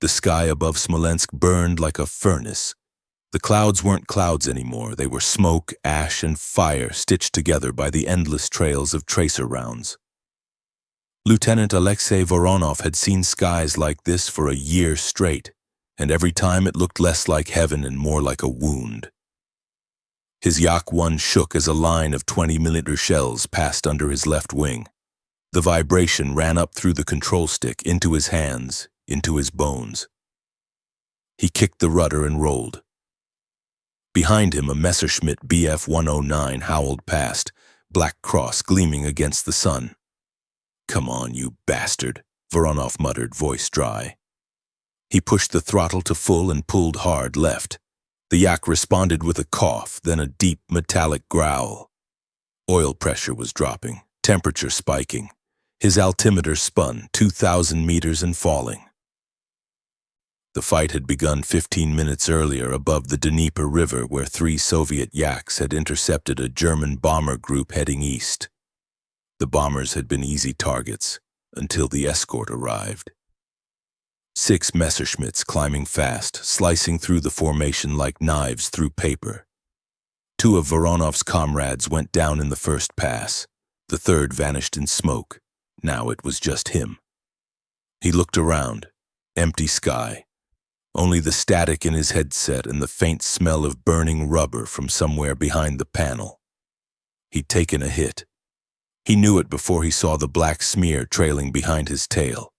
The sky above Smolensk burned like a furnace. The clouds weren't clouds anymore. They were smoke, ash, and fire stitched together by the endless trails of tracer rounds. Lieutenant Alexei Voronov had seen skies like this for a year straight, and every time it looked less like heaven and more like a wound. His Yak-1 shook as a line of 20mm shells passed under his left wing. The vibration ran up through the control stick, into his hands, into his bones. He kicked the rudder and rolled. Behind him, a Messerschmitt Bf 109 howled past, black cross gleaming against the sun. "Come on, you bastard," Voronov muttered, voice dry. He pushed the throttle to full and pulled hard left. The Yak responded with a cough, then a deep metallic growl. Oil pressure was dropping, temperature spiking. His altimeter spun, 2,000 meters and falling. The fight had begun 15 minutes earlier above the Dnieper River, where 3 Soviet Yaks had intercepted a German bomber group heading east. The bombers had been easy targets until the escort arrived. 6 Messerschmitts climbing fast, slicing through the formation like knives through paper. 2 of Voronov's comrades went down in the first pass. The third vanished in smoke. Now it was just him. He looked around. Empty sky. Only the static in his headset and the faint smell of burning rubber from somewhere behind the panel. He'd taken a hit. He knew it before he saw the black smear trailing behind his tail.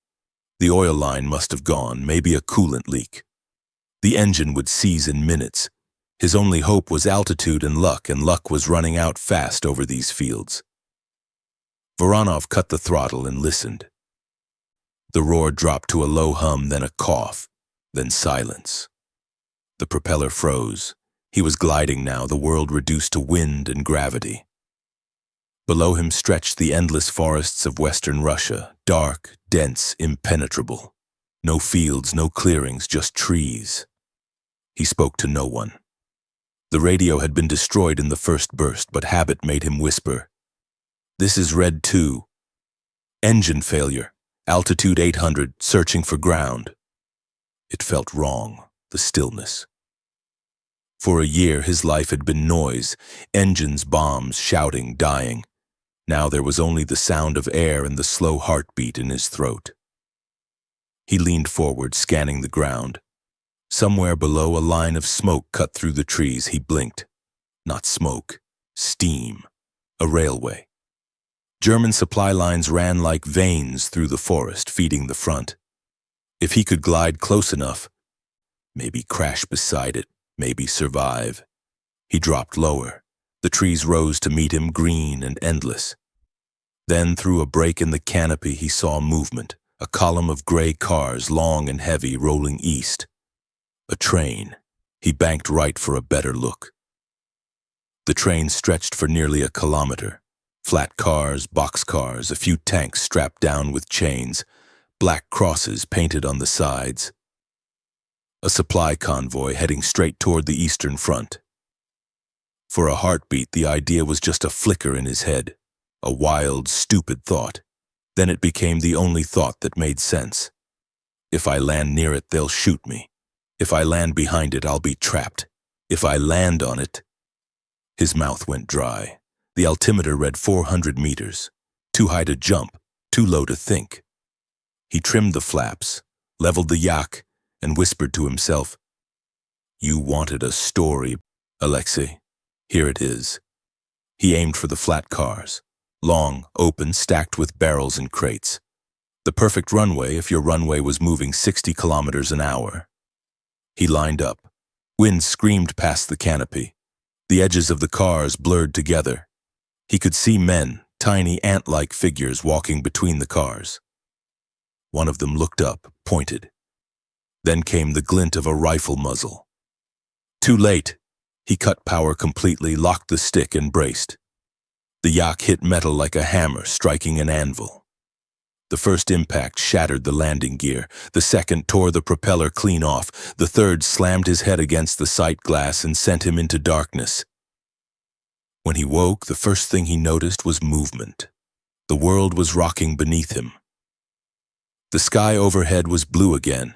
The oil line must have gone, maybe a coolant leak. The engine would seize in minutes. His only hope was altitude and luck was running out fast over these fields. Voronov cut the throttle and listened. The roar dropped to a low hum, then a cough, then silence. The propeller froze. He was gliding now, the world reduced to wind and gravity. Below him stretched the endless forests of western Russia, dark, dense, impenetrable. No fields, no clearings, just trees. He spoke to no one. The radio had been destroyed in the first burst, but habit made him whisper, "This is Red 2. Engine failure. Altitude 800, searching for ground." It felt wrong, the stillness. For a year, his life had been noise, engines, bombs, shouting, dying. Now there was only the sound of air and the slow heartbeat in his throat. He leaned forward, scanning the ground. Somewhere below, a line of smoke cut through the trees. He blinked. Not smoke, steam. A railway. German supply lines ran like veins through the forest, feeding the front. If he could glide close enough, maybe crash beside it, maybe survive. He dropped lower. The trees rose to meet him, green and endless. Then, through a break in the canopy, he saw movement, a column of gray cars, long and heavy, rolling east. A train. He banked right for a better look. The train stretched for nearly a kilometer. Flat cars, boxcars, a few tanks strapped down with chains, black crosses painted on the sides. A supply convoy heading straight toward the Eastern Front. For a heartbeat, the idea was just a flicker in his head, a wild, stupid thought. Then it became the only thought that made sense. If I land near it, they'll shoot me. If I land behind it, I'll be trapped. If I land on it... His mouth went dry. The altimeter read 400 meters. Too high to jump, too low to think. He trimmed the flaps, leveled the Yak, and whispered to himself, "You wanted a story, Alexei. Here it is." He aimed for the flat cars. Long, open, stacked with barrels and crates. The perfect runway if your runway was moving 60 kilometers an hour. He lined up. Wind screamed past the canopy. The edges of the cars blurred together. He could see men, tiny ant-like figures walking between the cars. One of them looked up, pointed. Then came the glint of a rifle muzzle. Too late. He cut power completely, locked the stick, and braced. The Yak hit metal like a hammer, striking an anvil. The first impact shattered the landing gear. The second tore the propeller clean off. The third slammed his head against the sight glass and sent him into darkness. When he woke, the first thing he noticed was movement. The world was rocking beneath him. The sky overhead was blue again.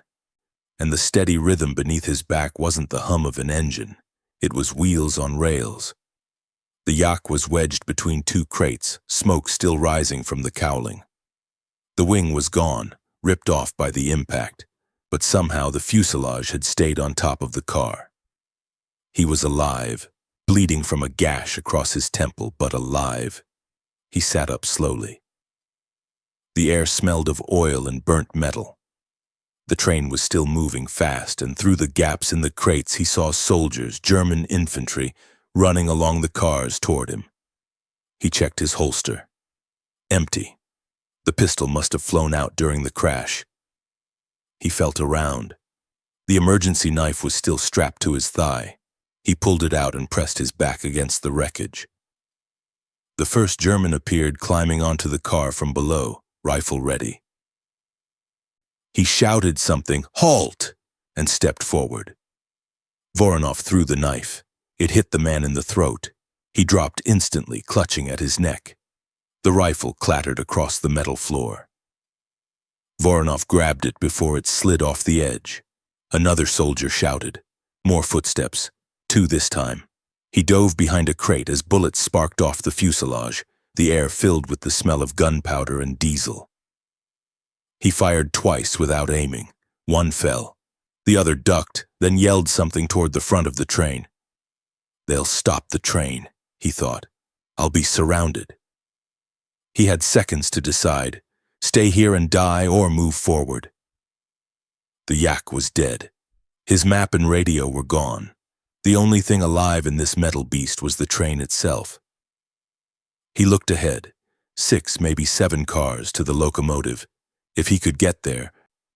and the steady rhythm beneath his back wasn't the hum of an engine. It was wheels on rails. The Yak was wedged between two crates, smoke still rising from the cowling. The wing was gone, ripped off by the impact, but somehow the fuselage had stayed on top of the car. He was alive, bleeding from a gash across his temple, but alive. He sat up slowly. The air smelled of oil and burnt metal. The train was still moving fast, and through the gaps in the crates he saw soldiers, German infantry, running along the cars toward him. He checked his holster. Empty. The pistol must have flown out during the crash. He felt around. The emergency knife was still strapped to his thigh. He pulled it out and pressed his back against the wreckage. The first German appeared, climbing onto the car from below, rifle ready. He shouted something, "Halt!" and stepped forward. Voronov threw the knife. It hit the man in the throat. He dropped instantly, clutching at his neck. The rifle clattered across the metal floor. Voronov grabbed it before it slid off the edge. Another soldier shouted. More footsteps. 2 this time. He dove behind a crate as bullets sparked off the fuselage, the air filled with the smell of gunpowder and diesel. He fired twice without aiming. One fell. The other ducked, then yelled something toward the front of the train. "They'll stop the train," he thought. "I'll be surrounded." He had seconds to decide. Stay here and die or move forward. The Yak was dead. His map and radio were gone. The only thing alive in this metal beast was the train itself. He looked ahead. 6, maybe 7 cars to the locomotive. If he could get there,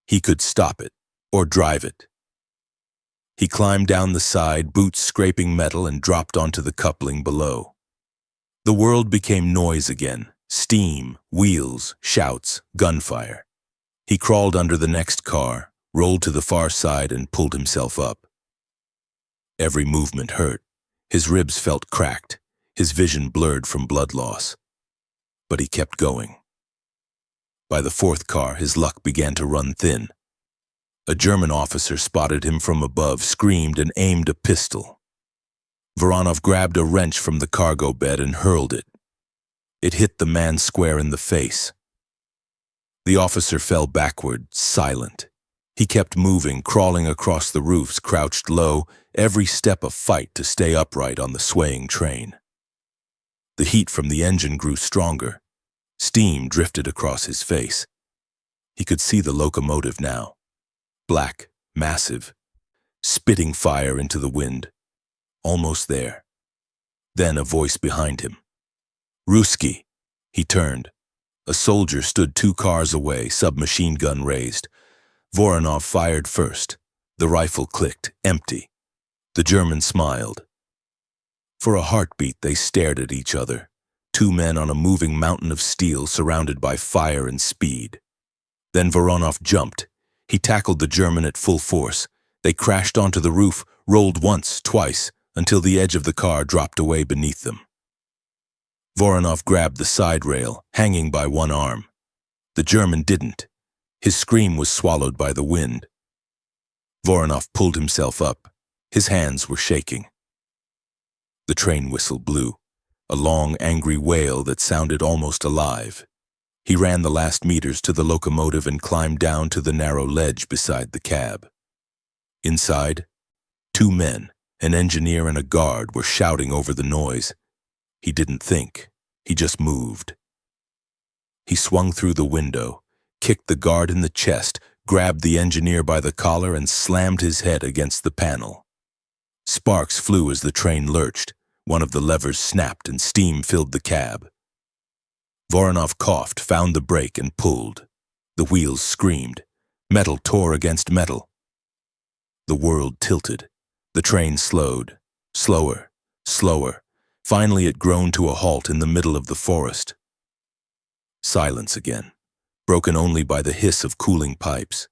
he could stop it or drive it. He climbed down the side, boots scraping metal, and dropped onto the coupling below. The world became noise again. Steam, wheels, shouts, gunfire. He crawled under the next car, rolled to the far side, and pulled himself up. Every movement hurt. His ribs felt cracked, his vision blurred from blood loss. But he kept going. By the 4th car, his luck began to run thin. A German officer spotted him from above, screamed, and aimed a pistol. Voronov grabbed a wrench from the cargo bed and hurled it. It hit the man square in the face. The officer fell backward, silent. He kept moving, crawling across the roofs, crouched low, every step a fight to stay upright on the swaying train. The heat from the engine grew stronger. Steam drifted across his face. He could see the locomotive now. Black, massive, spitting fire into the wind. Almost there. Then a voice behind him. "Ruski!" He turned. A soldier stood 2 cars away, submachine gun raised. Voronov fired first. The rifle clicked, empty. The German smiled. For a heartbeat, they stared at each other. 2 men on a moving mountain of steel surrounded by fire and speed. Then Voronov jumped. He tackled the German at full force. They crashed onto the roof, rolled once, twice, until the edge of the car dropped away beneath them. Voronov grabbed the side rail, hanging by one arm. The German didn't. His scream was swallowed by the wind. Voronov pulled himself up. His hands were shaking. The train whistle blew, a long, angry wail that sounded almost alive. He ran the last meters to the locomotive and climbed down to the narrow ledge beside the cab. Inside, 2 men, an engineer and a guard, were shouting over the noise. He didn't think. He just moved. He swung through the window, kicked the guard in the chest, grabbed the engineer by the collar, and slammed his head against the panel. Sparks flew as the train lurched. One of the levers snapped and steam filled the cab. Voronov coughed, found the brake, and pulled. The wheels screamed. Metal tore against metal. The world tilted. The train slowed. Slower, slower. Finally, it groaned to a halt in the middle of the forest. Silence again, broken only by the hiss of cooling pipes.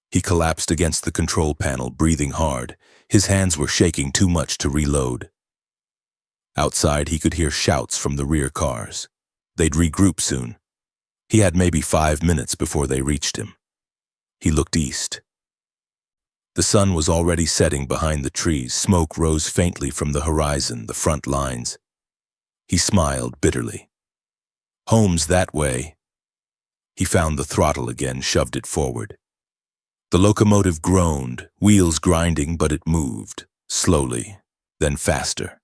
He collapsed against the control panel, breathing hard. His hands were shaking too much to reload. Outside, he could hear shouts from the rear cars. They'd regroup soon. He had maybe 5 minutes before they reached him. He looked east. The sun was already setting behind the trees. Smoke rose faintly from the horizon, the front lines. He smiled bitterly. Home's that way. He found the throttle again, shoved it forward. The locomotive groaned, wheels grinding, but it moved, slowly, then faster.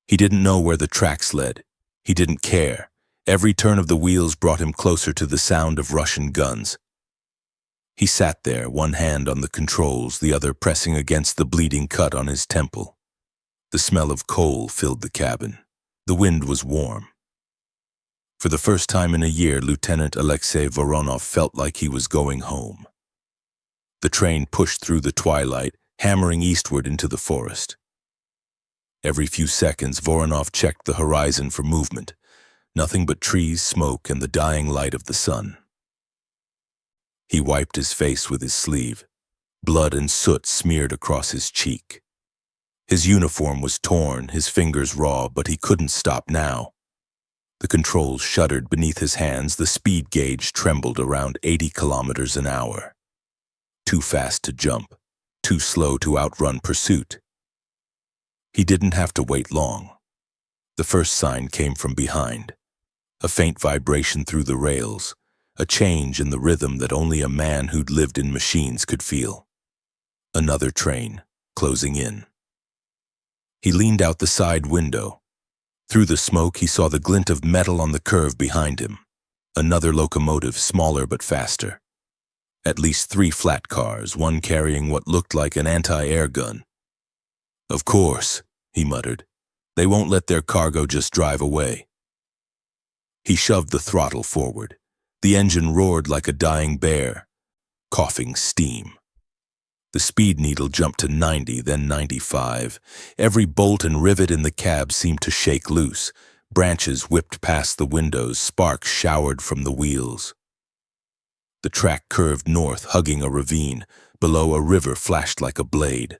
He didn't know where the tracks led. He didn't care. Every turn of the wheels brought him closer to the sound of Russian guns. He sat there, one hand on the controls, the other pressing against the bleeding cut on his temple. The smell of coal filled the cabin. The wind was warm. For the first time in a year, Lieutenant Alexei Voronov felt like he was going home. The train pushed through the twilight, hammering eastward into the forest. Every few seconds, Voronov checked the horizon for movement. Nothing but trees, smoke, and the dying light of the sun. He wiped his face with his sleeve. Blood and soot smeared across his cheek. His uniform was torn, his fingers raw, but he couldn't stop now. The controls shuddered beneath his hands, the speed gauge trembled around 80 kilometers an hour. Too fast to jump, too slow to outrun pursuit. He didn't have to wait long. The first sign came from behind. A faint vibration through the rails, a change in the rhythm that only a man who'd lived in machines could feel. Another train, closing in. He leaned out the side window. Through the smoke, he saw the glint of metal on the curve behind him. Another locomotive, smaller but faster. At least 3 flat cars, one carrying what looked like an anti-air gun. "Of course," he muttered. "They won't let their cargo just drive away." He shoved the throttle forward. The engine roared like a dying bear, coughing steam. The speed needle jumped to 90, then 95. Every bolt and rivet in the cab seemed to shake loose. Branches whipped past the windows, sparks showered from the wheels. The track curved north, hugging a ravine. Below, a river flashed like a blade.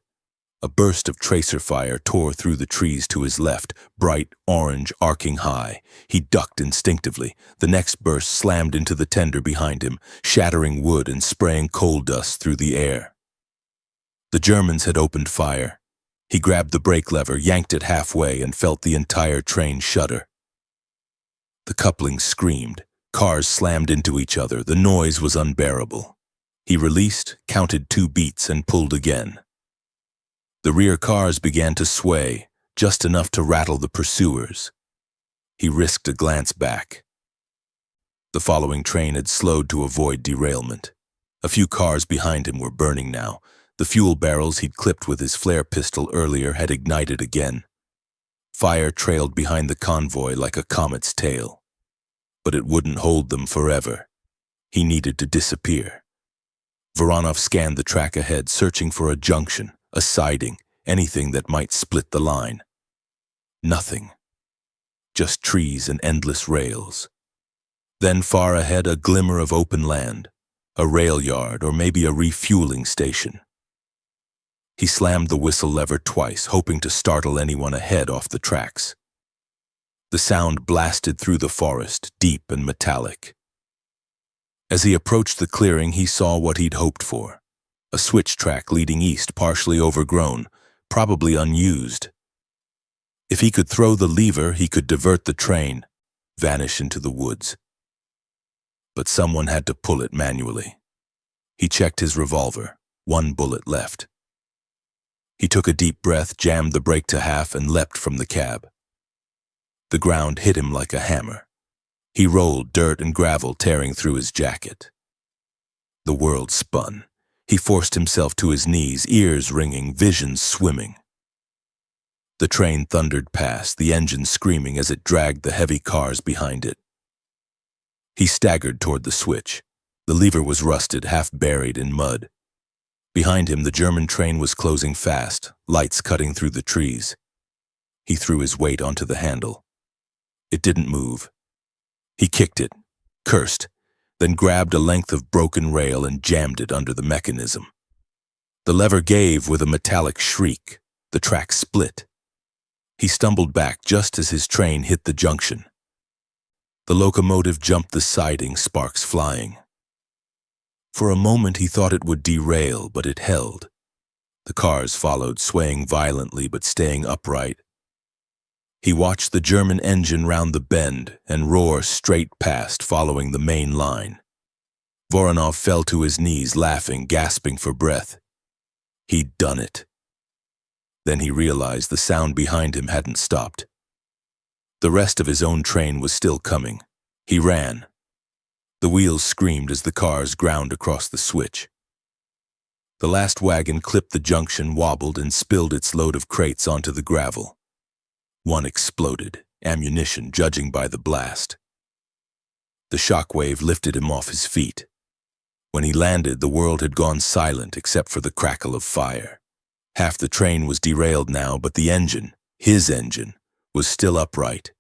A burst of tracer fire tore through the trees to his left, bright orange, arcing high. He ducked instinctively. The next burst slammed into the tender behind him, shattering wood and spraying coal dust through the air. The Germans had opened fire. He grabbed the brake lever, yanked it halfway, and felt the entire train shudder. The couplings screamed. Cars slammed into each other. The noise was unbearable. He released, counted 2 beats, and pulled again. The rear cars began to sway, just enough to rattle the pursuers. He risked a glance back. The following train had slowed to avoid derailment. A few cars behind him were burning now. The fuel barrels he'd clipped with his flare pistol earlier had ignited again. Fire trailed behind the convoy like a comet's tail. But it wouldn't hold them forever. He needed to disappear. Voronov scanned the track ahead, searching for a junction, a siding, anything that might split the line. Nothing. Just trees and endless rails. Then far ahead, a glimmer of open land, a rail yard or maybe a refueling station. He slammed the whistle lever twice, hoping to startle anyone ahead off the tracks. The sound blasted through the forest, deep and metallic. As he approached the clearing, he saw what he'd hoped for. A switch track leading east, partially overgrown, probably unused. If he could throw the lever, he could divert the train, vanish into the woods. But someone had to pull it manually. He checked his revolver, 1 bullet left. He took a deep breath, jammed the brake to half, and leapt from the cab. The ground hit him like a hammer. He rolled, dirt and gravel tearing through his jacket. The world spun. He forced himself to his knees, ears ringing, vision swimming. The train thundered past, the engine screaming as it dragged the heavy cars behind it. He staggered toward the switch. The lever was rusted, half buried in mud. Behind him, the German train was closing fast, lights cutting through the trees. He threw his weight onto the handle. It didn't move. He kicked it, cursed, then grabbed a length of broken rail and jammed it under the mechanism. The lever gave with a metallic shriek. The track split. He stumbled back just as his train hit the junction. The locomotive jumped the siding, sparks flying. For a moment he thought it would derail, but it held. The cars followed, swaying violently but staying upright. He watched the German engine round the bend and roar straight past, following the main line. Voronov fell to his knees, laughing, gasping for breath. He'd done it. Then he realized the sound behind him hadn't stopped. The rest of his own train was still coming. He ran. The wheels screamed as the cars ground across the switch. The last wagon clipped the junction, wobbled, and spilled its load of crates onto the gravel. One exploded, ammunition judging by the blast. The shockwave lifted him off his feet. When he landed, the world had gone silent except for the crackle of fire. Half the train was derailed now, but the engine, his engine, was still upright,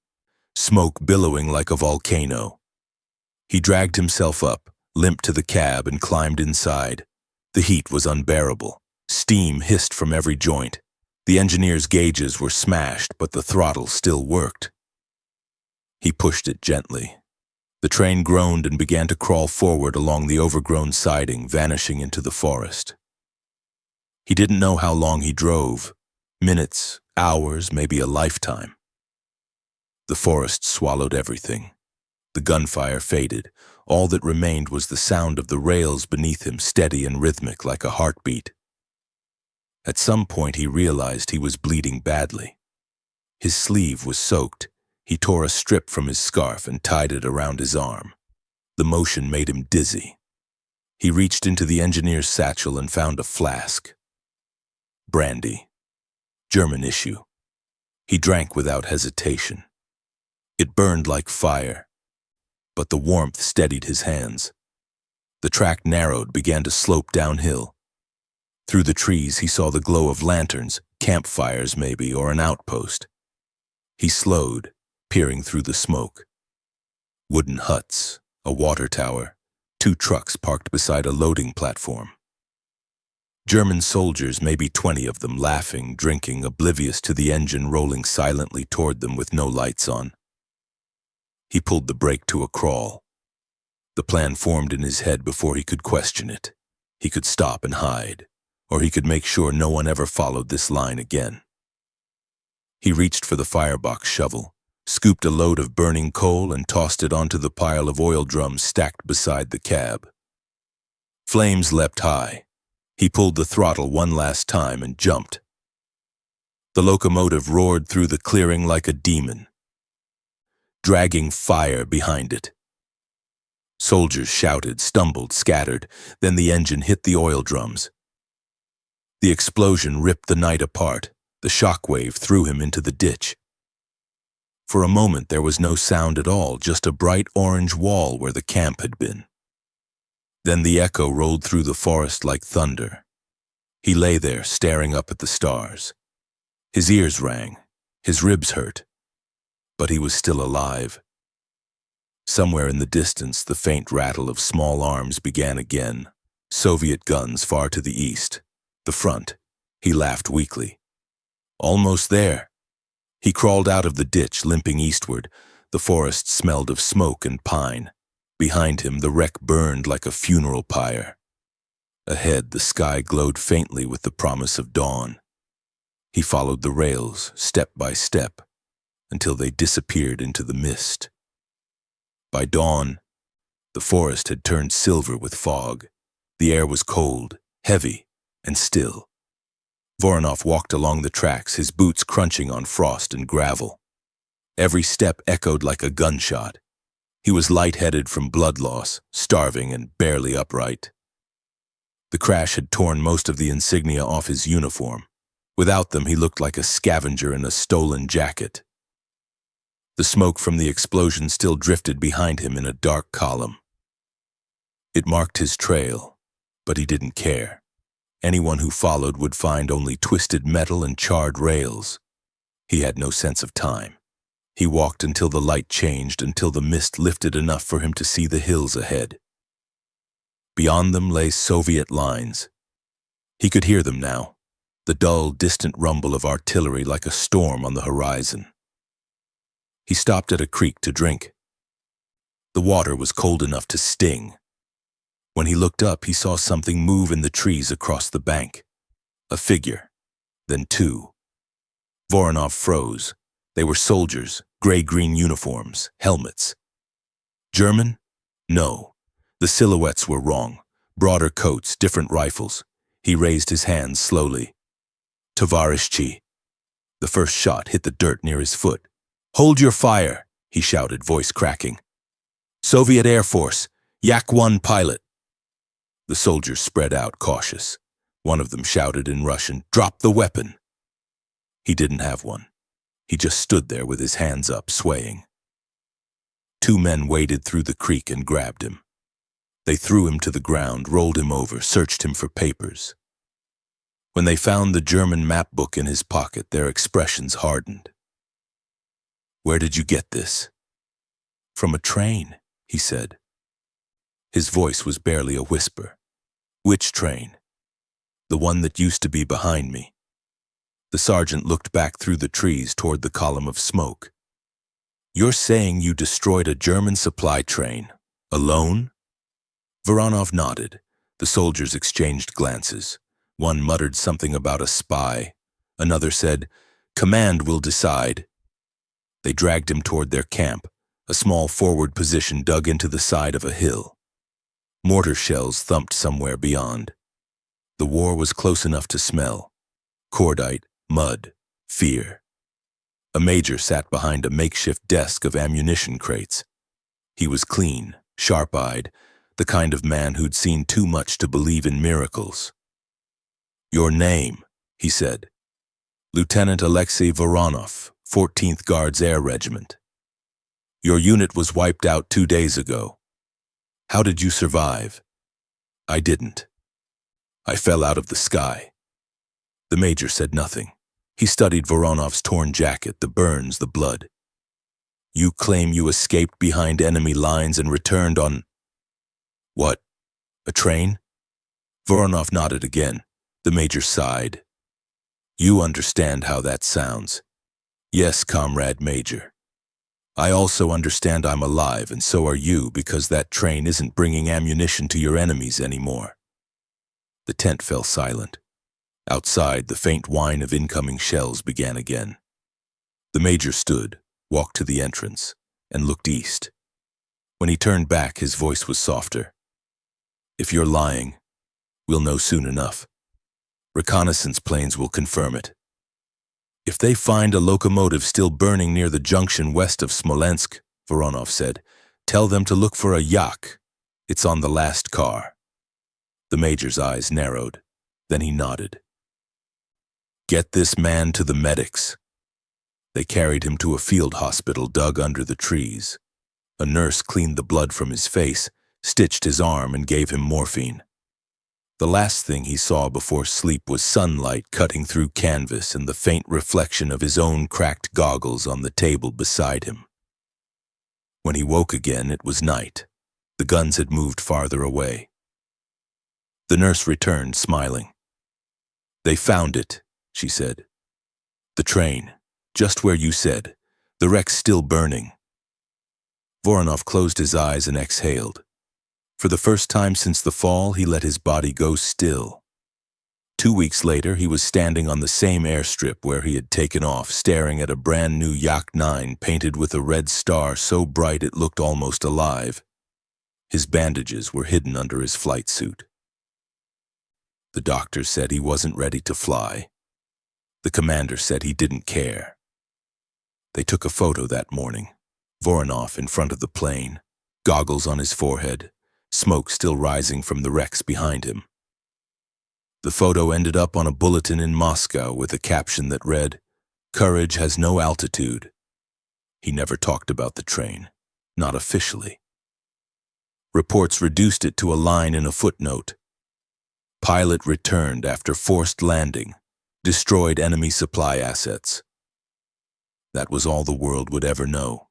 smoke billowing like a volcano. He dragged himself up, limped to the cab, and climbed inside. The heat was unbearable. Steam hissed from every joint. The engineer's gauges were smashed, but the throttle still worked. He pushed it gently. The train groaned and began to crawl forward along the overgrown siding, vanishing into the forest. He didn't know how long he drove. Minutes, hours, maybe a lifetime. The forest swallowed everything. The gunfire faded. All that remained was the sound of the rails beneath him, steady and rhythmic like a heartbeat. At some point he realized he was bleeding badly. His sleeve was soaked. He tore a strip from his scarf and tied it around his arm. The motion made him dizzy. He reached into the engineer's satchel and found a flask. Brandy. German issue. He drank without hesitation. It burned like fire, but the warmth steadied his hands. The track narrowed, began to slope downhill. Through the trees he saw the glow of lanterns, campfires maybe, or an outpost. He slowed, peering through the smoke. Wooden huts, a water tower, 2 trucks parked beside a loading platform. German soldiers, maybe 20 of them, laughing, drinking, oblivious to the engine rolling silently toward them with no lights on. He pulled the brake to a crawl. The plan formed in his head before he could question it. He could stop and hide, or he could make sure no one ever followed this line again. He reached for the firebox shovel, scooped a load of burning coal and tossed it onto the pile of oil drums stacked beside the cab. Flames leapt high. He pulled the throttle one last time and jumped. The locomotive roared through the clearing like a demon, dragging fire behind it. Soldiers shouted, stumbled, scattered. Then the engine hit the oil drums. The explosion ripped the night apart. The shockwave threw him into the ditch. For a moment there was no sound at all, just a bright orange wall where the camp had been. Then the echo rolled through the forest like thunder. He lay there, staring up at the stars. His ears rang, his ribs hurt, but he was still alive. Somewhere in the distance, the faint rattle of small arms began again. Soviet guns far to the east. The front. He laughed weakly. Almost there. He crawled out of the ditch, limping eastward. The forest smelled of smoke and pine. Behind him, the wreck burned like a funeral pyre. Ahead, the sky glowed faintly with the promise of dawn. He followed the rails, step by step, until they disappeared into the mist. By dawn, the forest had turned silver with fog. The air was cold, heavy, and still. Voronov walked along the tracks, his boots crunching on frost and gravel. Every step echoed like a gunshot. He was lightheaded from blood loss, starving and barely upright. The crash had torn most of the insignia off his uniform. Without them, he looked like a scavenger in a stolen jacket. The smoke from the explosion still drifted behind him in a dark column. It marked his trail, but he didn't care. Anyone who followed would find only twisted metal and charred rails. He had no sense of time. He walked until the light changed, until the mist lifted enough for him to see the hills ahead. Beyond them lay Soviet lines. He could hear them now, the dull, distant rumble of artillery like a storm on the horizon. He stopped at a creek to drink. The water was cold enough to sting. When he looked up, he saw something move in the trees across the bank. A figure, then two. Voronov froze. They were soldiers, gray-green uniforms, helmets. German? No. The silhouettes were wrong. Broader coats, different rifles. He raised his hands slowly. Tovarishchi. The first shot hit the dirt near his foot. Hold your fire, he shouted, voice cracking. Soviet Air Force, Yak-1 pilot. The soldiers spread out, cautious. One of them shouted in Russian, "Drop the weapon." He didn't have one. He just stood there with his hands up, swaying. Two men waded through the creek and grabbed him. They threw him to the ground, rolled him over, searched him for papers. When they found the German map book in his pocket, their expressions hardened. "Where did you get this?" "From a train," he said. His voice was barely a whisper. "Which train?" "The one that used to be behind me." The sergeant looked back through the trees toward the column of smoke. "You're saying you destroyed a German supply train, alone?" Voronov nodded. The soldiers exchanged glances. One muttered something about a spy. Another said, "Command will decide." They dragged him toward their camp, a small forward position dug into the side of a hill. Mortar shells thumped somewhere beyond. The war was close enough to smell. Cordite, mud, fear. A major sat behind a makeshift desk of ammunition crates. He was clean, sharp-eyed, the kind of man who'd seen too much to believe in miracles. "Your name," he said. "Lieutenant Alexei Voronov, 14th Guards Air Regiment. Your unit was wiped out 2 days ago. How did you survive?" "I didn't. I fell out of the sky." The major said nothing. He studied Voronov's torn jacket, the burns, the blood. "You claim you escaped behind enemy lines and returned on... what? A train?" Voronov nodded again. The major sighed. "You understand how that sounds." "Yes, Comrade Major. I also understand I'm alive, and so are you, because that train isn't bringing ammunition to your enemies anymore." The tent fell silent. Outside, the faint whine of incoming shells began again. The major stood, walked to the entrance, and looked east. When he turned back, his voice was softer. "If you're lying, we'll know soon enough. Reconnaissance planes will confirm it. If they find a locomotive still burning near the junction west of Smolensk," Voronov said, "tell them to look for a Yak. It's on the last car." The major's eyes narrowed. Then he nodded. "Get this man to the medics." They carried him to a field hospital dug under the trees. A nurse cleaned the blood from his face, stitched his arm, and gave him morphine. The last thing he saw before sleep was sunlight cutting through canvas and the faint reflection of his own cracked goggles on the table beside him. When he woke again, it was night. The guns had moved farther away. The nurse returned, smiling. "They found it," she said. "The train, just where you said. The wreck's still burning." Voronov closed his eyes and exhaled. For the first time since the fall, he let his body go still. 2 weeks later, he was standing on the same airstrip where he had taken off, staring at a brand new Yak-9 painted with a red star so bright it looked almost alive. His bandages were hidden under his flight suit. The doctor said he wasn't ready to fly. The commander said he didn't care. They took a photo that morning. Voronov in front of the plane, goggles on his forehead, smoke still rising from the wrecks behind him. The photo ended up on a bulletin in Moscow with a caption that read, "Courage has no altitude." He never talked about the train, not officially. Reports reduced it to a line in a footnote. Pilot returned after forced landing, destroyed enemy supply assets. That was all the world would ever know.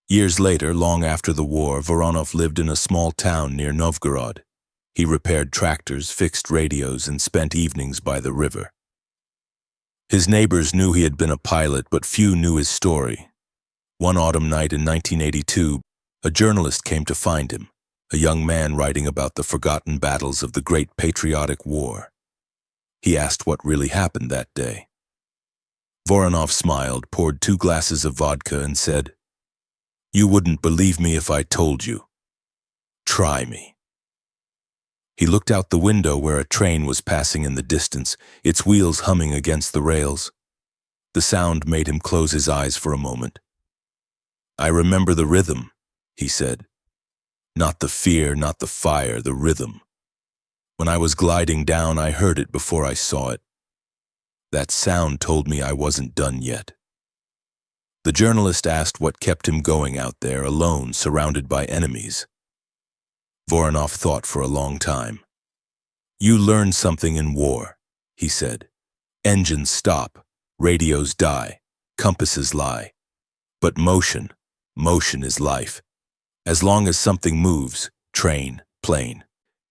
Years later, long after the war, Voronov lived in a small town near Novgorod. He repaired tractors, fixed radios, and spent evenings by the river. His neighbors knew he had been a pilot, but few knew his story. One autumn night in 1982, a journalist came to find him, a young man writing about the forgotten battles of the Great Patriotic War. He asked what really happened that day. Voronov smiled, poured 2 glasses of vodka, and said, "You wouldn't believe me if I told you. Try me." He looked out the window where a train was passing in the distance, its wheels humming against the rails. The sound made him close his eyes for a moment. "I remember the rhythm," he said. "Not the fear, not the fire, the rhythm. When I was gliding down, I heard it before I saw it. That sound told me I wasn't done yet." The journalist asked what kept him going out there, alone, surrounded by enemies. Voronov thought for a long time. "You learn something in war," he said. "Engines stop, radios die, compasses lie. But motion is life. As long as something moves, train, plane,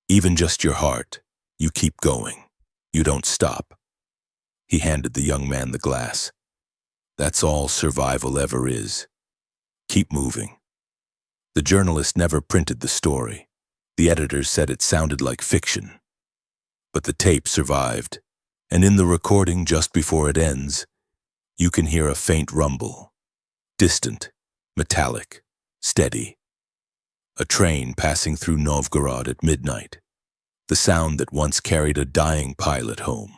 even just your heart, you keep going. You don't stop." He handed the young man the glass. "That's all survival ever is. Keep moving." The journalist never printed the story. The editors said it sounded like fiction. But the tape survived, and in the recording just before it ends, you can hear a faint rumble. Distant, metallic, steady. A train passing through Novgorod at midnight. The sound that once carried a dying pilot home.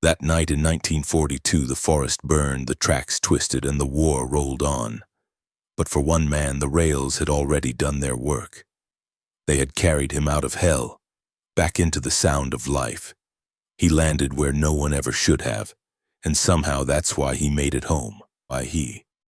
That night in 1942, the forest burned, the tracks twisted, and the war rolled on. But for one man, the rails had already done their work. They had carried him out of hell, back into the sound of life. He landed where no one ever should have, and somehow that's why he made it home. Why he